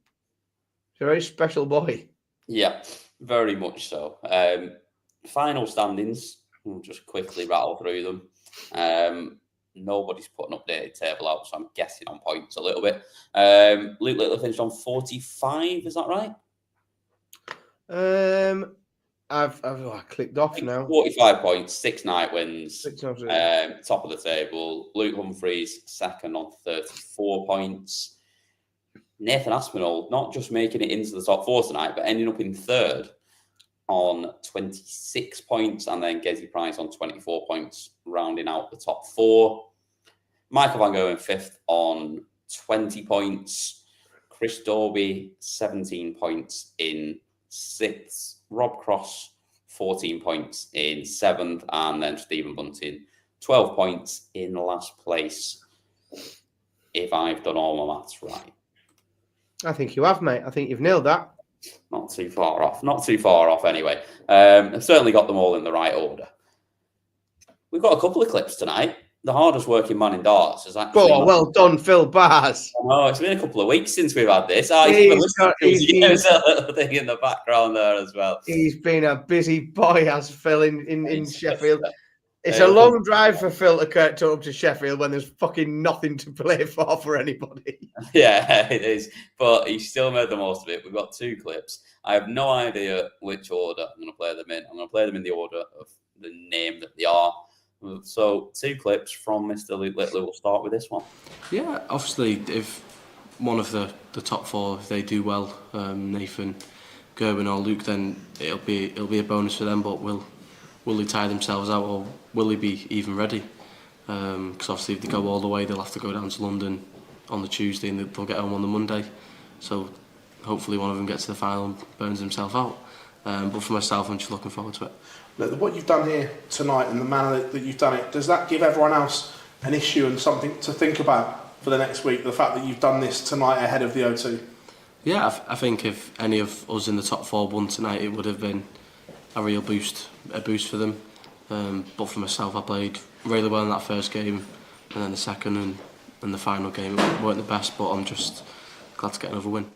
He's a very special boy. Yeah, very much so. Final standings, we'll just quickly rattle through them. Nobody's put an updated table out, so I'm guessing on points a little bit. Luke Littler finished on 45, is that right? I clicked off now. 45 points, 6 night wins. Top of the table. Luke Humphries second on 34 points. Nathan Aspinall not just making it into the top 4 tonight, but ending up in third on 26 points, and then Gezi Price on 24 points, rounding out the top 4. Michael Van Gerwen fifth on 20 points. Chris Dobey 17 points in 6th. Rob Cross 14 points in 7th, and then Stephen Bunting 12 points in last place. If I've done all my maths right. I think you have, mate. I think you've nailed that. Not too far off anyway. I've certainly got them all in the right order. We've got a couple of clips tonight. The hardest working man in darts is actually... Oh, well done, Phil Bars. Oh, it's been a couple of weeks since we've had this. There's a little thing in the background there as well. He's been a busy boy, as Phil, in Sheffield. It's a long drive for Phil to get up to Sheffield when there's fucking nothing to play for anybody. Yeah, it is. But he still made the most of it. We've got 2 clips. I have no idea which order I'm going to play them in. I'm going to play them in the order of the name that they are. So 2 clips from Mr. Luke Littler. We'll start with this one. Yeah, obviously, if one of the top 4, if they do well, Nathan, Gerwyn or Luke, then it'll be a bonus for them. But will they tie themselves out, or will they be even ready? Because obviously if they go all the way, they'll have to go down to London on the Tuesday and they'll get home on the Monday. So hopefully one of them gets to the final and burns himself out. But for myself, I'm just looking forward to it. Look, what you've done here tonight and the manner that you've done it, does that give everyone else an issue and something to think about for the next week? The fact that you've done this tonight ahead of the O2. Yeah, I think if any of us in the top 4 won tonight, it would have been a real boost for them. But for myself, I played really well in that first game, and then the second and the final game weren't the best, but I'm just glad to get another win.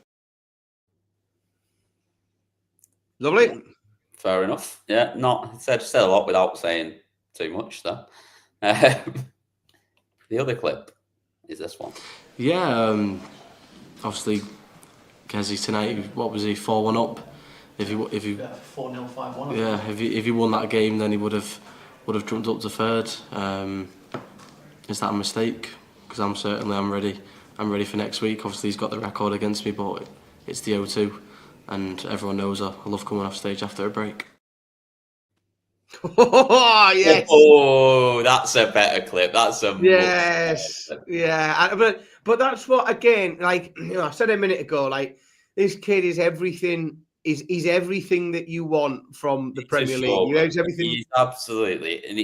Lovely. Fair enough. Yeah, not said a lot without saying too much there. The other clip is this one. Yeah, obviously, Kezi tonight. What was he? 4-1 up. If he 4-0, 5-1. Yeah, if he won that game, then he would have jumped up to third. Is that a mistake? Because I'm ready. I'm ready for next week. Obviously, he's got the record against me, but it's the O2, and everyone knows I love coming off stage after a break. Oh, yes. Oh, that's a better clip. That's a yes. Yeah, but that's what, again, like, you know, I said a minute ago, like, this kid is everything. He's everything that you want from the Premier League. He's everything. He's absolutely, and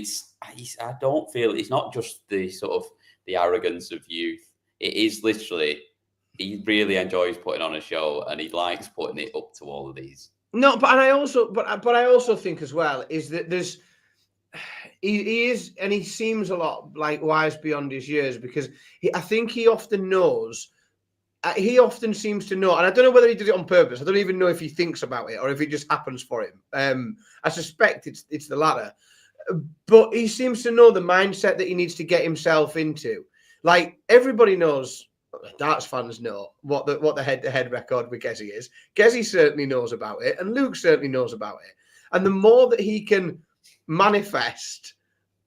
I don't feel it's not just the sort of the arrogance of youth. It is literally, he really enjoys putting on a show, and he likes putting it up to all of these. No, but I also think as well is that he is, and he seems a lot like wise beyond his years, because I think he often knows. He often seems to know, and I don't know whether he did it on purpose. I don't even know if he thinks about it or if it just happens for him. I suspect it's the latter. But he seems to know the mindset that he needs to get himself into. Like, everybody knows, darts fans know what the head-to-head record with Gezi is. Gezi certainly knows about it, and Luke certainly knows about it. And the more that he can manifest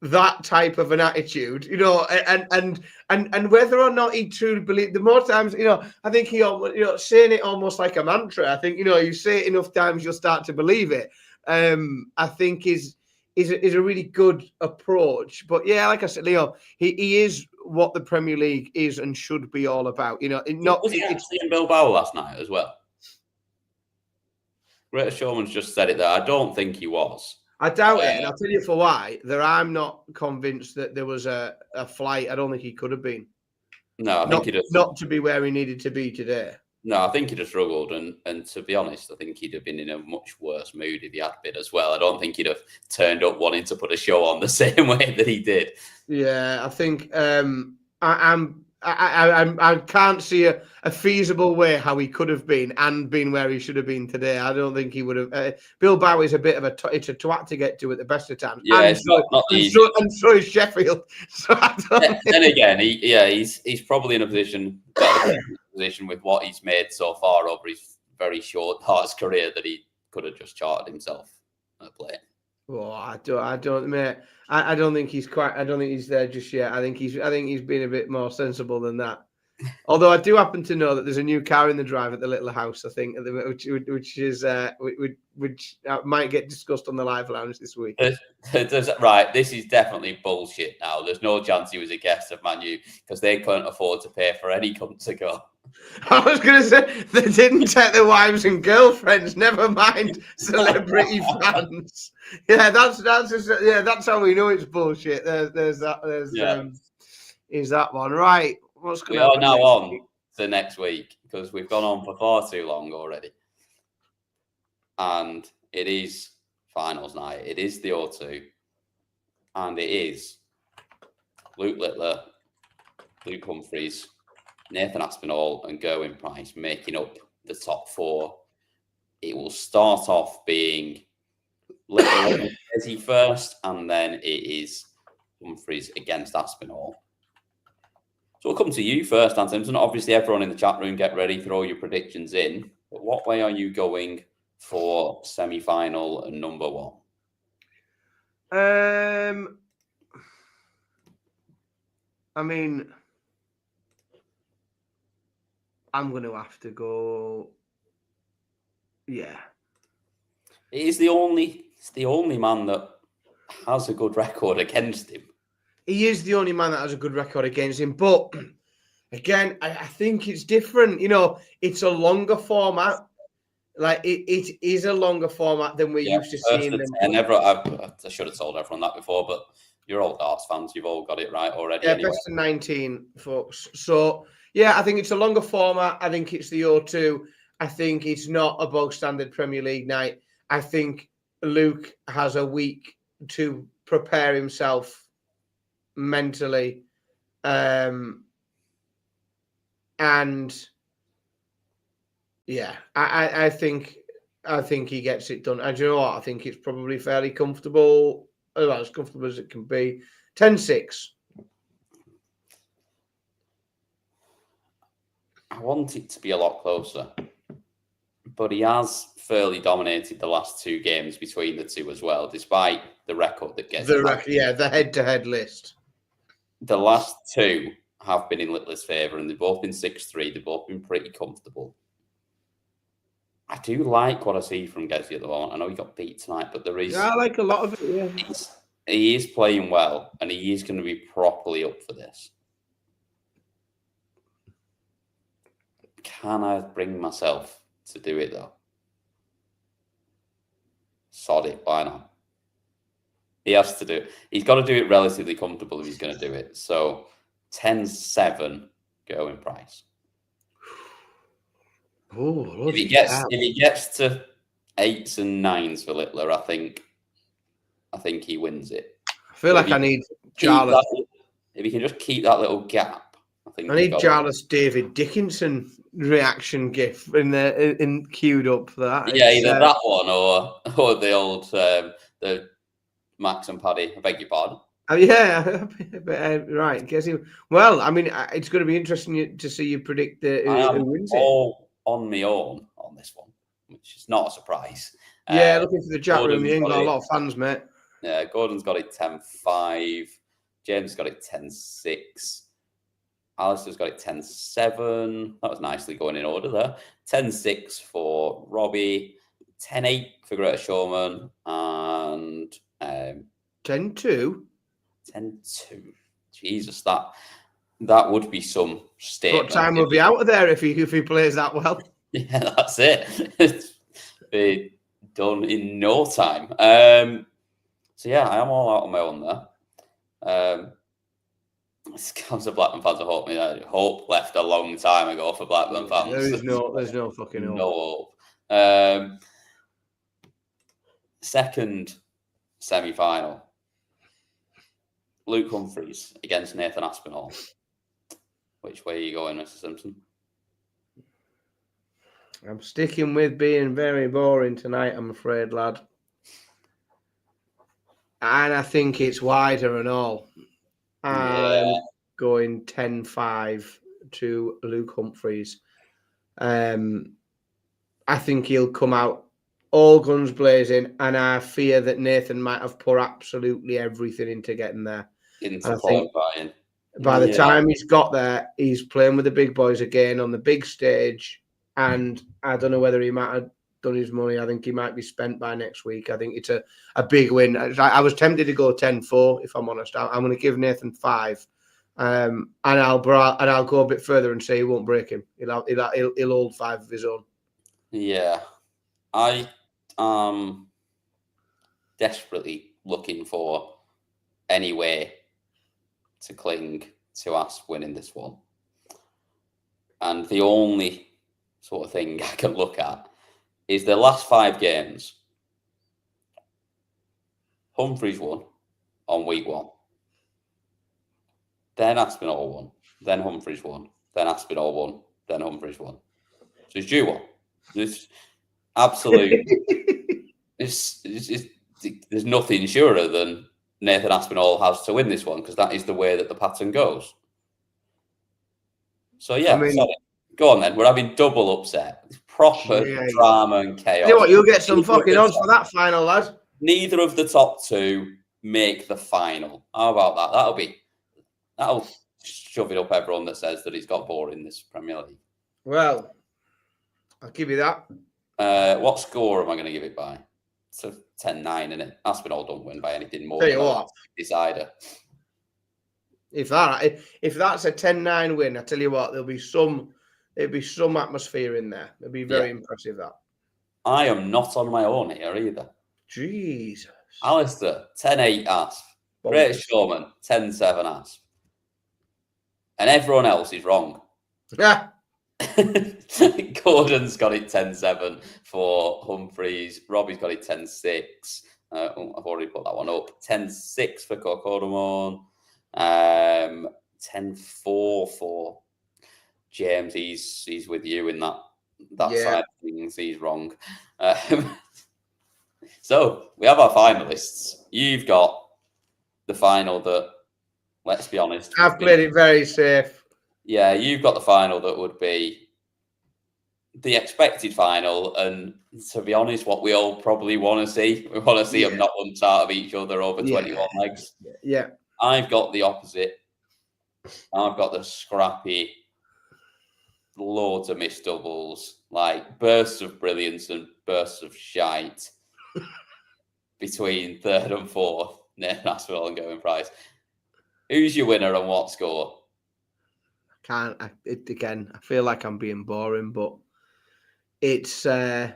that type of an attitude, you know, and whether or not he truly believes, the more times, you know, I think he, you know, saying it almost like a mantra. I think, you know, you say it enough times, you'll start to believe it. I think is a really good approach. But yeah, like I said, Leo, he is what the Premier League is and should be all about. You know, Was he actually in Bilbao last night as well? Greatest Showman's just said it there. I don't think he was. I doubt it, and I'll tell you for why. I'm not convinced that there was a flight. I don't think he could have been. No, I think he just not to be where he needed to be today. No, I think he'd have struggled, and to be honest, I think he'd have been in a much worse mood if he had been as well. I don't think he'd have turned up wanting to put a show on the same way that he did. Yeah, I think I can't see a feasible way how he could have been and been where he should have been today. I don't think he would have. Bilbao is a bit of it's a twat to get to at the best of times. Yeah, it's not easy. And so is Sheffield. So then again, he's probably in a position with what he's made so far over his very short darts career that he could have just charted himself at play. Well, I don't, mate. I don't think he's quite. I don't think he's there just yet. I think he's been a bit more sensible than that. Although I do happen to know that there's a new car in the drive at the little house. I think, which might get discussed on the live lounge this week. Right, this is definitely bullshit. Now, there's no chance he was a guest of Man U because they couldn't afford to pay for any cunt to go. I was going to say they didn't take their wives and girlfriends. Never mind celebrity fans. Yeah, that's how we know it's bullshit. There's that. Is that one right? What's going we are now on to next week because we've gone on for far too long already, and it is finals night. It is the O2, and it is Luke Littler, Luke Humphries, Nathan Aspinall and Gerwyn Price making up the top four. It will start off being Littler first, and then it is Humphries against Aspinall. So we'll come to you first, Dan Simpson. Obviously, everyone in the chat room, get ready, throw your predictions in. But what way are you going for semi-final and number one? I mean, I'm going to have to go. Yeah, It's the only man that has a good record against him. He is the only man that has a good record against him. But again, I think it's different. You know, it's a longer format. Like it is a longer format than we're used to seeing them. And I should have told everyone that before, but You're all Darts fans. You've all got it right already. Yeah, anyway. best of 19, folks. So, yeah, I think it's a longer format. I think it's the O2. I think it's not a bog standard Premier League night. I think Luke has a week to prepare himself mentally. And yeah, I think he gets it done. And you know what? I think it's probably fairly comfortable. Well, as comfortable as it can be. 10-6. I want it to be a lot closer, but he has fairly dominated the last 2 games between the two as well, despite the record that gets the head-to-head list. The last 2 have been in Littler's favour, and they've both been 6-3. They've both been pretty comfortable. I do like what I see from Gezi at the moment. I know he got beat tonight, but there is... Yeah, I like a lot of it, yeah. He is playing well, and he is going to be properly up for this. Can I bring myself to do it, though? Sod it, why not? He has to do it. He's got to do it relatively comfortable if he's going to do it. So, 10-7, Gerwyn Price. Oh, if he gets to 8s and 9s for Littler, I think he wins it. I feel like I need Jarlath. If he can just keep that little gap, I need Jarlath's David Dickinson reaction gif in queued up for that. Yeah, either that one or the old the Max and Paddy. I beg your pardon. Yeah, but, right. Well, I mean, it's going to be interesting to see you predict who wins it. All on my own on this one, which is not a surprise. Yeah, looking for the chat room. You ain't got a lot of fans, mate. Yeah, Gordon's got it 10-5. James got it 10-6. Alistair's got it 10-7. That was nicely going in order there. 10-6 for Robbie. 10-8 for Greater Showman. And 10-2. 10-2. Jesus, that would be some statement. What time will be out of there if he plays that well? Yeah, that's it. It's be done in no time. So yeah, I am all out on my own there. This comes to Blackburn fans. Hope left a long time ago for Blackburn fans. There's no fucking hope. No hope. Second semi-final. Luke Humphries against Nathan Aspinall. Which way are you going, Mr. Simpson? I'm sticking with being very boring tonight, I'm afraid, lad. And I think it's wider and all. I'm going 10-5 to Luke Humphries. I think he'll come out all guns blazing, and I fear that Nathan might have put absolutely everything into getting there. Into qualifying. By the time he's got there, he's playing with the big boys again on the big stage, and I don't know whether he might have done his money. I think he might be spent by next week. I think it's a big win. I was tempted to go 10-4, if I'm honest. I'm going to give Nathan 5, and I'll go a bit further and say he won't break him. He'll hold 5 of his own. Yeah, I am desperately looking for any way to cling to Asp winning this one, and the only sort of thing I can look at is the last 5 games. Humphries won on week 1. Then Aspinall won. Then Humphries won. Then Aspinall won. Then Humphries won. So it's due one. There's absolute. There's nothing surer than Nathan Aspinall has to win this one, because that is the way that the pattern goes. So yeah, go on then. We're having double upset. It's proper drama and chaos. You know what? You'll get some fucking odds for that final, lad. Neither of the top 2 make the final. How about that? That'll shove it up everyone that says that he's got boring this Premier League. Well, I'll give you that. What score am I going to give it by? It's a 10-9, innit? Aspinall don't win by anything more. Tell you what, decider. If that's a 10-9 win, I tell you what, there'll be some atmosphere in there. It'll be very impressive. That I am not on my own here either. Jesus, Alistair, 10-8 Asp. Great Showman, 10-7 Asp. And everyone else is wrong. Yeah. Gordon's got it 10-7 for Humphries. Robbie's got it 10-6. I've already put that one up. 10-6 for Cocodamon. 10-4 for James. He's with you in that side of things. He's wrong. So we have our finalists. You've got the final that, let's be honest, I've played it very safe. Yeah, you've got the final that would be the expected final, and to be honest, what we all probably want to see. We want to see them knock them out of each other over 21 legs. Yeah. I've got the opposite. I've got the scrappy, loads of missed doubles, like bursts of brilliance and bursts of shite between third and fourth. Nathan Aspinall and Gerwyn Price. Who's your winner and what score? I feel like I'm being boring, but it's Littler.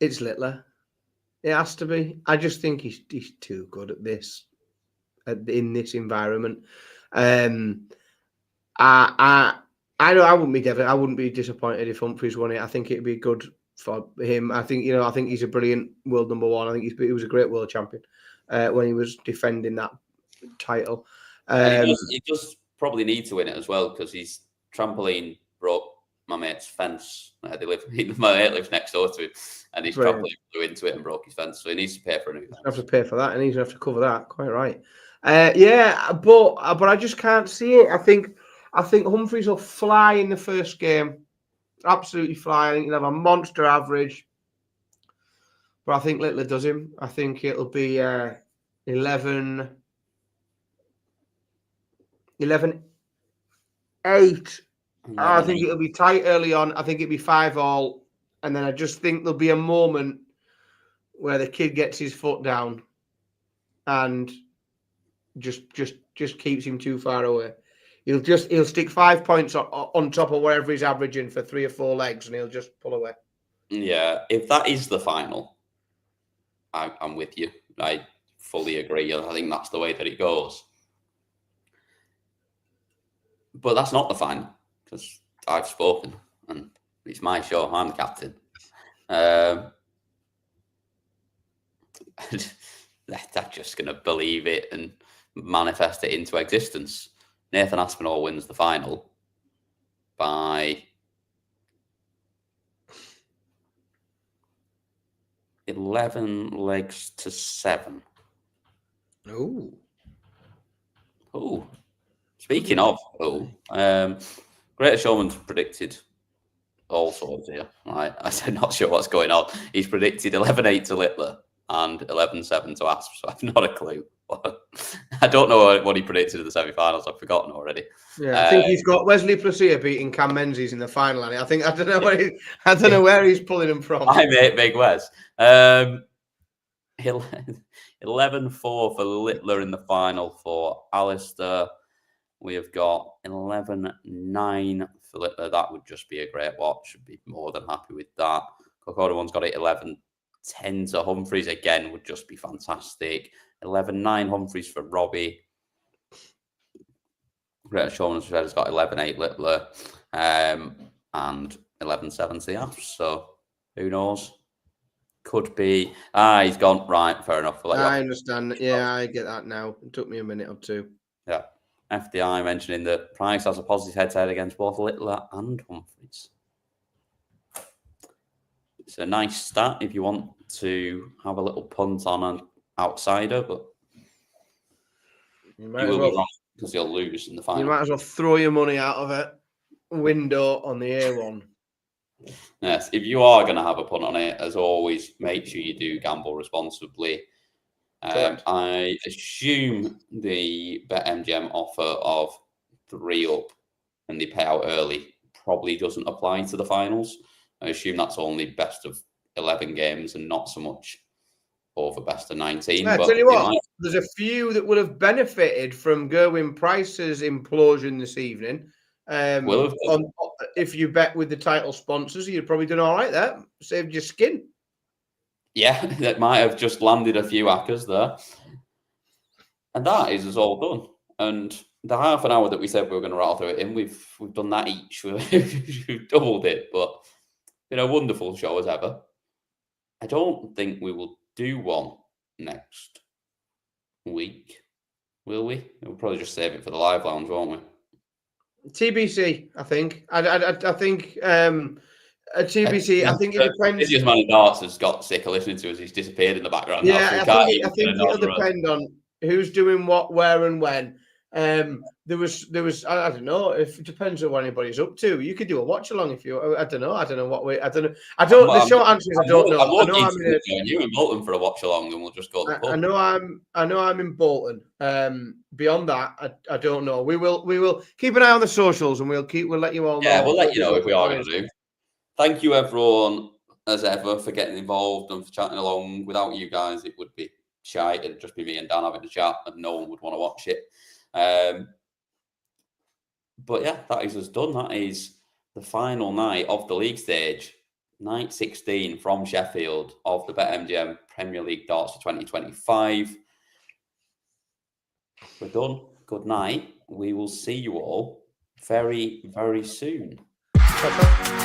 It has to be. I just think he's too good at this, in this environment. I know I wouldn't be disappointed if Humphries won it. I think it'd be good for him. I think he's a brilliant world number one. I think he was a great world champion when he was defending that title. He does probably need to win it as well, because his trampoline broke my mate's fence. My mate lives next door to him, and his trampoline flew into it and broke his fence, so he needs to pay for it. Have to pay for that, and he's going to have to cover that. Quite right. But I just can't see it. I think Humphries will fly in the first game, absolutely fly. I think he'll have a monster average, but I think Littler does him. I think it'll be 11-8. I think it'll be tight early on. I think it'll be 5-all, and then I just think there'll be a moment where the kid gets his foot down and just keeps him too far away. He'll stick 5 points on top of whatever he's averaging for 3 or 4 legs, and he'll just pull away. Yeah, if that is the final, I'm with you. I fully agree. I think that's the way that it goes. But that's not the final, because I've spoken and it's my show. I'm the captain. I'm just going to believe it and manifest it into existence. Nathan Aspinall wins the final by 11 legs to 7. Oh. Speaking of, Great Showman's predicted all sorts here. Right? I'm not sure what's going on. He's predicted 11-8 to Littler and 11-7 to Asp, so I've not a clue. I don't know what he predicted in the semi-finals. I've forgotten already. Yeah, I think he's got Wesley Placia beating Cam Menzies in the final. And I don't know where he's pulling him from. My mate, Big Wes. 11-4 for Littler in the final for Alistair. We have got 11-9 for Littler. That would just be a great watch. Should be more than happy with that. Cocodamon's got it 11-10 to Humphries. Again, would just be fantastic. 11-9 Humphries for Robbie. Great Showman's has got 11-8 Littler. And 11-7 to the Asp. So who knows? Could be. He's gone. Right, fair enough. I understand. Yeah, I get that now. It took me a minute or two. Yeah. FDI mentioning that Price has a positive head-to-head against both Littler and Humphries. It's a nice stat if you want to have a little punt on an outsider, but you will be wrong because he'll lose in the final. You might as well throw your money out of a window on the A1. Yes, if you are going to have a punt on it, as always, make sure you do gamble responsibly. I assume the BetMGM offer of 3-up and they pay out early probably doesn't apply to the finals. I assume that's only best of 11 games and not so much over best of 19. I tell you what, there's a few that would have benefited from Gerwyn Price's implosion this evening. If you bet with the title sponsors, you'd probably done all right there. Saved your skin. Yeah, that might have just landed a few hackers there. And that is us all done. And the half an hour that we said we were going to rattle through it in, we've done that each. We've doubled it, but been a wonderful show as ever. I don't think we will do one next week, will we? We'll probably just save it for the live lounge, won't we? TBC, I think. I think TBC. I think it The depends. busiest man in darts has got sick of listening to us. He's disappeared in the background. Yeah, now, I so think it'll depend on who's doing what, where, and when. There was I don't know. If it depends on what anybody's up to. You could do a watch along if you. I don't know. I don't know what way. I don't know. The short answer is I don't know. I know I'm in you in Bolton for a watch along, and we'll just go to the pub. I know I'm in Bolton. Beyond that, I don't know. We will keep an eye on the socials, and we'll let you all know. Yeah, we'll let you know if we are going to do. Thank you, everyone, as ever, for getting involved and for chatting along. Without you guys, it would be shite. It'd just be me and Dan having a chat, and no one would want to watch it. But yeah, that is us done. That is the final night of the league stage, night 16 from Sheffield of the BetMGM Premier League Darts for 2025. We're done. Good night. We will see you all very, very soon. Bye-bye.